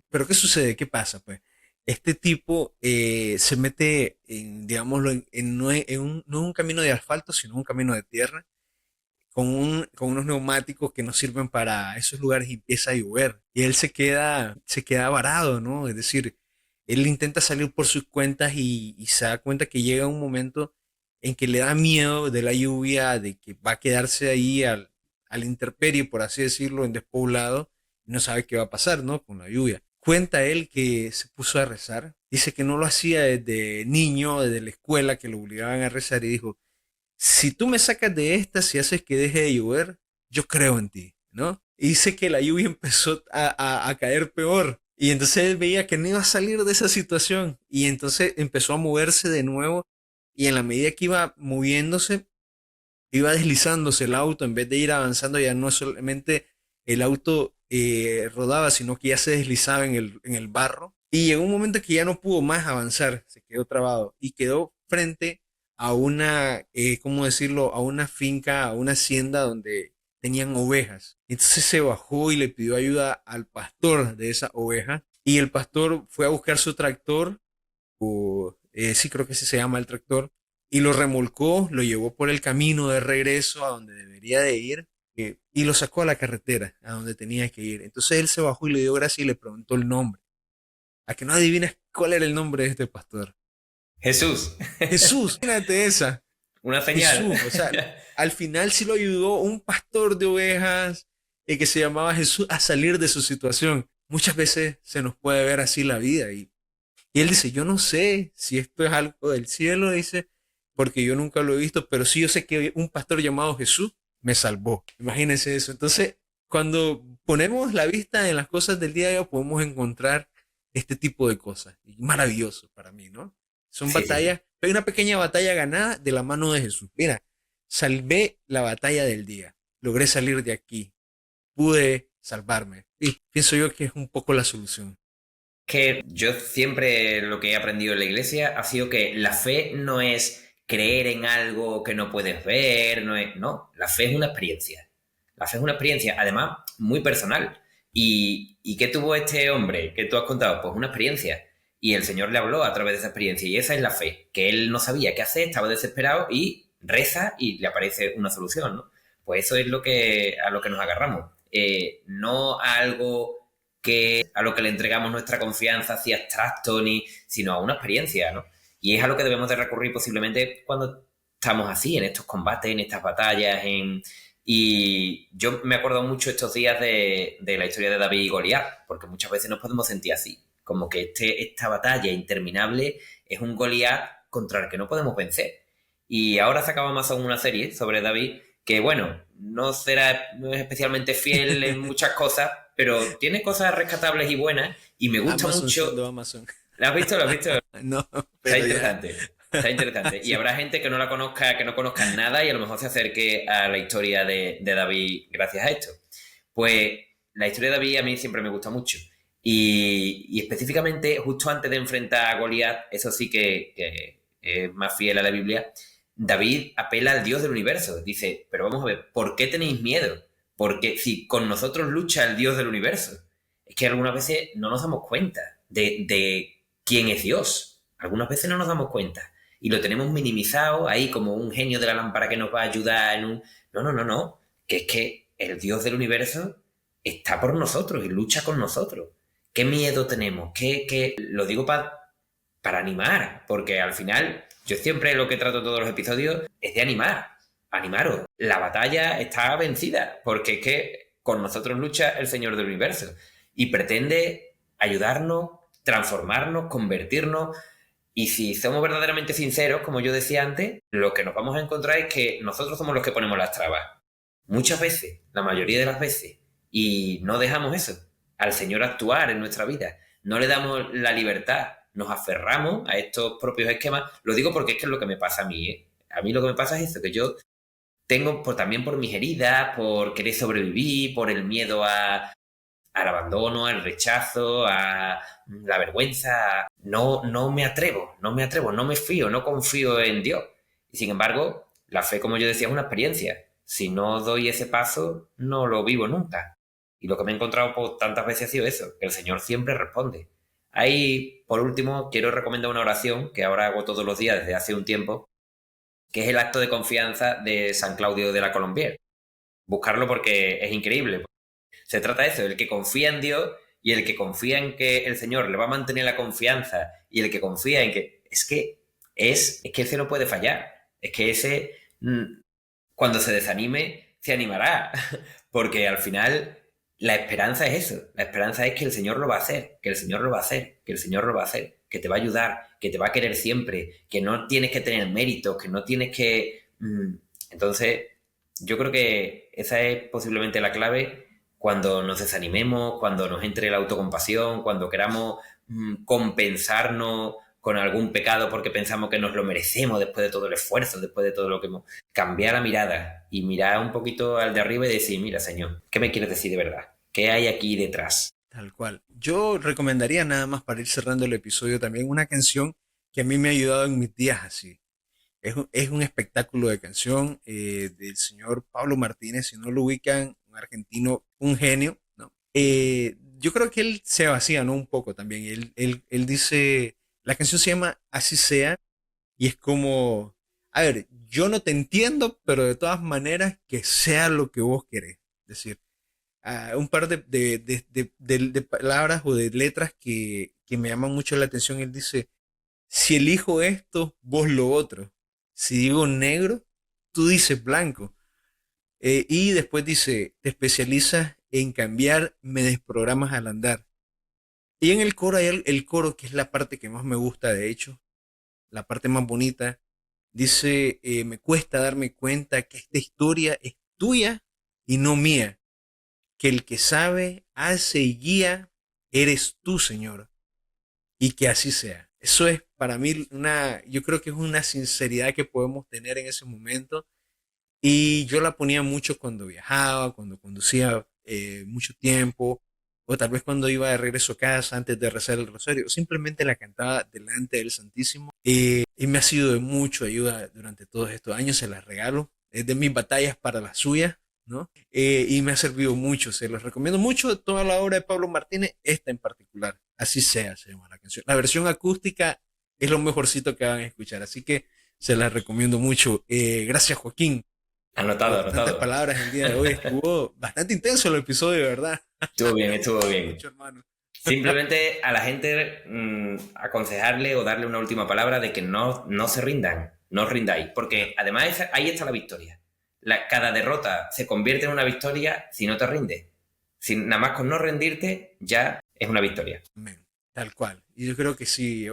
Pero ¿qué sucede? ¿Qué pasa? Pues este tipo se mete, digámoslo, no es un camino de asfalto, sino un camino de tierra, con unos neumáticos que no sirven para esos lugares y empieza a llover. Y él se queda varado, ¿no? Es decir, él intenta salir por sus cuentas y se da cuenta que llega un momento en que le da miedo de la lluvia, de que va a quedarse ahí al intemperie, por así decirlo, en despoblado, y no sabe qué va a pasar, ¿no? Con la lluvia. Cuenta él que se puso a rezar. Dice que no lo hacía desde niño, desde la escuela, que lo obligaban a rezar, y dijo, si tú me sacas de esta, si haces que deje de llover, yo creo en ti, ¿no? Y dice que la lluvia empezó a caer peor. Y entonces él veía que no iba a salir de esa situación. Y entonces empezó a moverse de nuevo. Y en la medida que iba moviéndose, iba deslizándose el auto. En vez de ir avanzando, ya no solamente el auto rodaba, sino que ya se deslizaba en el barro. Y llegó un momento que ya no pudo más avanzar. Se quedó trabado. Y quedó frente a una, ¿cómo decirlo? A una finca, a una hacienda donde tenían ovejas. Entonces se bajó y le pidió ayuda al pastor de esa oveja. Y el pastor fue a buscar su tractor, o sí creo que ese se llama el tractor, y lo remolcó, lo llevó por el camino de regreso a donde debería de ir, y lo sacó a la carretera, a donde tenía que ir. Entonces él se bajó y le dio gracias y le preguntó el nombre. ¿A que no adivinas cuál era el nombre de este pastor? Jesús, Jesús, imagínate esa. una señal. Jesús, o sea, al final sí lo ayudó un pastor de ovejas que se llamaba Jesús a salir de su situación. Muchas veces se nos puede ver así la vida y él dice, yo no sé si esto es algo del cielo, dice, porque yo nunca lo he visto, pero sí yo sé que un pastor llamado Jesús me salvó. Imagínense eso. Entonces, cuando ponemos la vista en las cosas del día de hoy, podemos encontrar este tipo de cosas. Y maravilloso para mí, ¿no? Son Sí, sí, batallas, hay una pequeña batalla ganada de la mano de Jesús. Mira, salvé la batalla del día, logré salir de aquí, pude salvarme. Y pienso yo que es un poco la solución. que yo siempre lo que he aprendido en la iglesia ha sido que la fe no es creer en algo que no puedes ver, no, la fe es una experiencia. La fe es una experiencia, además, muy personal. ¿Y qué tuvo este hombre que tú has contado? Pues una experiencia. Y el Señor le habló a través de esa experiencia. Y esa es la fe, que él no sabía qué hacer, estaba desesperado y reza y le aparece una solución, ¿no? Pues eso es a lo que nos agarramos. No a algo a lo que le entregamos nuestra confianza así abstracto, sino a una experiencia, ¿no? Y es a lo que debemos de recurrir posiblemente cuando estamos así, en estos combates, en estas batallas, y yo me acuerdo mucho estos días de la historia de David y Goliat, porque muchas veces nos podemos sentir así, como que esta batalla interminable es un Goliat contra el que no podemos vencer. Y ahora se acaba más aún una serie sobre David que, bueno, no es especialmente fiel en muchas cosas, pero tiene cosas rescatables y buenas y me gusta Amazon mucho. siendo Amazon. ¿La has visto? ¿Lo has visto? No, Está pero ya. interesante. Está interesante. Y Sí. habrá gente que no la conozca, que no conozca nada y a lo mejor se acerque a la historia de David gracias a esto. Pues la historia de David a mí siempre me gusta mucho. Y específicamente, justo antes de enfrentar a Goliat, eso sí que es más fiel a la Biblia, David apela al Dios del universo. Dice, pero vamos a ver, ¿por qué tenéis miedo? Porque si con nosotros lucha el Dios del universo, es que algunas veces no nos damos cuenta de quién es Dios. Algunas veces no nos damos cuenta. Y lo tenemos minimizado ahí como un genio de la lámpara que nos va a ayudar en un... No, no, no, no. Que es que el Dios del universo está por nosotros y lucha con nosotros. ¿Qué miedo tenemos? Lo digo para animar, porque al final yo siempre lo que trato en todos los episodios es de animar. Animaros. La batalla está vencida, porque es que con nosotros lucha el Señor del universo y pretende ayudarnos, transformarnos, convertirnos. Y si somos verdaderamente sinceros, como yo decía antes, lo que nos vamos a encontrar es que nosotros somos los que ponemos las trabas. Muchas veces, la mayoría de las veces. Y no dejamos eso, al Señor actuar en nuestra vida. No le damos la libertad. Nos aferramos a estos propios esquemas. Lo digo porque es que es lo que me pasa a mí, ¿eh? A mí lo que me pasa es eso, que yo tengo también por mis heridas, por querer sobrevivir, por el miedo al abandono, al rechazo, a la vergüenza. No, no me fío, no confío en Dios. Y sin embargo, la fe, como yo decía, es una experiencia. Si no doy ese paso, no lo vivo nunca. Y lo que me he encontrado por tantas veces ha sido eso, que el Señor siempre responde. Ahí, por último, quiero recomendar una oración que ahora hago todos los días desde hace un tiempo, que es el acto de confianza de San Claudio de la Colombière. Buscarlo porque es increíble. Se trata de eso, el que confía en Dios y el que confía en que el Señor le va a mantener la confianza y el que confía en que es que ese no puede fallar. Es que ese cuando se desanime se animará, porque al final la esperanza es eso, la esperanza es que el Señor lo va a hacer, que el Señor lo va a hacer, que el Señor lo va a hacer, que te va a ayudar, que te va a querer siempre, que no tienes que tener méritos, que no tienes que... Entonces, yo creo que esa es posiblemente la clave cuando nos desanimemos, cuando nos entre la autocompasión, cuando queramos compensarnos con algún pecado porque pensamos que nos lo merecemos después de todo el esfuerzo, después de todo lo que hemos... Cambiar la mirada y mirar un poquito al de arriba y decir, mira, Señor, ¿qué me quieres decir de verdad? ¿Qué hay aquí detrás? Tal cual. Yo recomendaría nada más para ir cerrando el episodio también una canción que a mí me ha ayudado en mis días así. Es un espectáculo de canción del señor Pablo Martínez, si no lo ubican, un argentino, un genio, ¿no? Yo creo que él se vacía, ¿no? Un poco también. Él dice, la canción se llama Así sea y es como, a ver, yo no te entiendo, pero de todas maneras que sea lo que vos querés. Es decir, un par de palabras o de letras que me llaman mucho la atención. Él dice, Si elijo esto, vos lo otro. Si digo negro, tú dices blanco. Y después dice, te especializas en cambiar, me desprogramas al andar. Y en el coro hay el coro, que es la parte que más me gusta, de hecho, la parte más bonita. Dice, me cuesta darme cuenta que esta historia es tuya y no mía. Que el que sabe, hace y guía, eres tú, Señor. Y que así sea. Eso es para mí yo creo que es una sinceridad que podemos tener en ese momento. Y yo la ponía mucho cuando viajaba, cuando conducía mucho tiempo, o tal vez cuando iba de regreso a casa antes de rezar el rosario, o simplemente la cantaba delante del Santísimo. Y me ha sido de mucha ayuda durante todos estos años, se las regalo. Es de mis batallas para las suyas, ¿no? Y me ha servido mucho, se los recomiendo mucho, toda la obra de Pablo Martínez, esta en particular. Así sea, se llama la canción. La versión acústica es lo mejorcito que van a escuchar, así que se las recomiendo mucho. Gracias, Joaquín, Anotado, por tantas anotado. palabras el día de hoy. Estuvo bastante intenso el episodio, de verdad. Estuvo bien, Me estuvo gustó bien. mucho, hermano. Simplemente a la gente aconsejarle o darle una última palabra de que no se rindan, no os rindáis, porque además ahí está la victoria. Cada derrota se convierte en una victoria si no te rindes. Si, nada más con no rendirte ya es una victoria. Amén. Tal cual. Y yo creo que sí,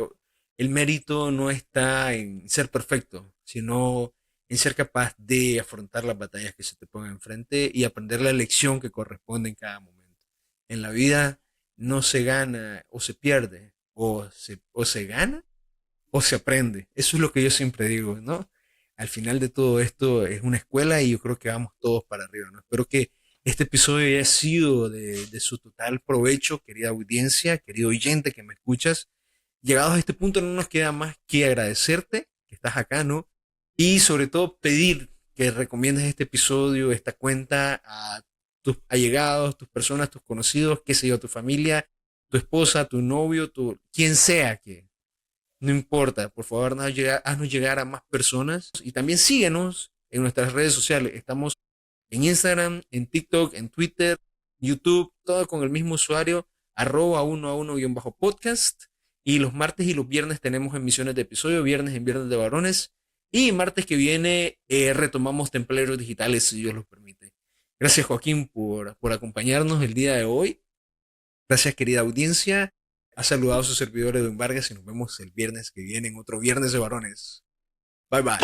el mérito no está en ser perfecto, sino en ser capaz de afrontar las batallas que se te pongan enfrente y aprender la lección que corresponde en cada momento. En la vida no se gana o se pierde, o se gana o se aprende. Eso es lo que yo siempre digo, ¿no? Al final de todo esto es una escuela y yo creo que vamos todos para arriba, ¿no? Espero que este episodio haya sido de su total provecho, querida audiencia, querido oyente que me escuchas. Llegados a este punto no nos queda más que agradecerte que estás acá, ¿no? Y sobre todo pedir que recomiendes este episodio, esta cuenta a tus allegados, tus personas, tus conocidos, qué sé yo, tu familia, tu esposa, tu novio, quien sea que, no importa, por favor, haznos llegar a más personas y también síguenos en nuestras redes sociales. Estamos en Instagram, en TikTok, en Twitter, YouTube, todo con el mismo usuario, arroba uno a uno guión bajo podcast. Y los martes y los viernes tenemos emisiones de episodio, viernes en Viernes de Varones. Y martes que viene retomamos Templarios Digitales, si Dios lo permite. Gracias, Joaquín, por acompañarnos el día de hoy. Gracias, querida audiencia. Ha saludado a su servidor Edwin Vargas y nos vemos el viernes que viene en otro Viernes de Varones. Bye bye.